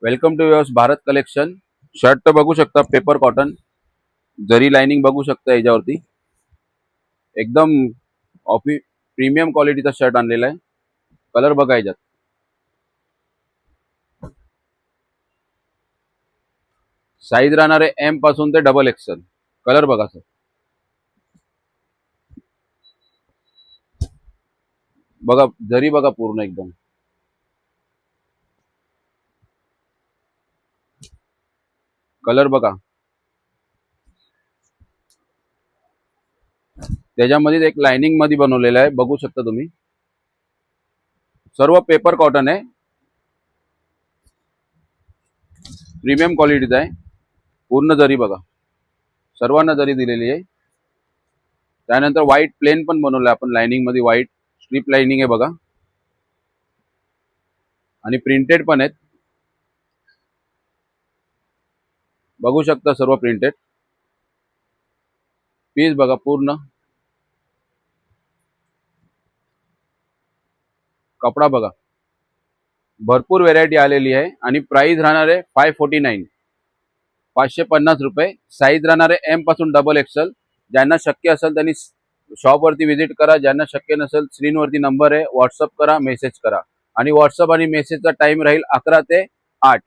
Welcome to yours Bharat collection. Shirt तर बघू शकता, पेपर कॉटन जरी लाइनिंग बघू शकता याच्यावरती। एकदम ऑफी प्रीमियम क्वालिटीचा शर्ट आणलेला आहे। कलर बघा याच्यात, साईज राहणार आहे एम पासून ते डबल एक्सेल। कलर बघा सर, बघा जरी बघा पूर्ण एकदम। कलर बघा, त्याच्यामध्ये एक लाइनिंग मध्ये बनवलेला आहे, बघू शकता तुम्ही। सर्व पेपर कॉटन आहे, प्रीमियम क्वालिटीचा आहे। पूर्ण जरी बघा, सर्वांना जरी दिलेली आहे। त्यानंतर व्हाईट प्लेन पण बनवलं आपण, लाइनिंग मध्ये व्हाईट स्ट्रीप लाइनिंग आहे बघा, आणि प्रिंटेड पण आहेत, बघू शकता सर्व प्रिंटेड पीस बघा पूर्ण। कपडा बघा, भरपूर व्हेरायटी आलेली आहे आणि प्राइस राहणार आहे 549, 550 रुपये। साईज राहणार आहे एम पासून डबल एक्सेल। ज्यांना शक्य असेल त्यांनी शॉपवरती व्हिजिट करा, ज्यांना शक्य नसेल स्क्रीनवरती नंबर आहे, व्हॉट्सअप करा, मेसेज करा। आणि व्हॉट्सअप आणि मेसेजचा टाइम राहील 11 ते 8।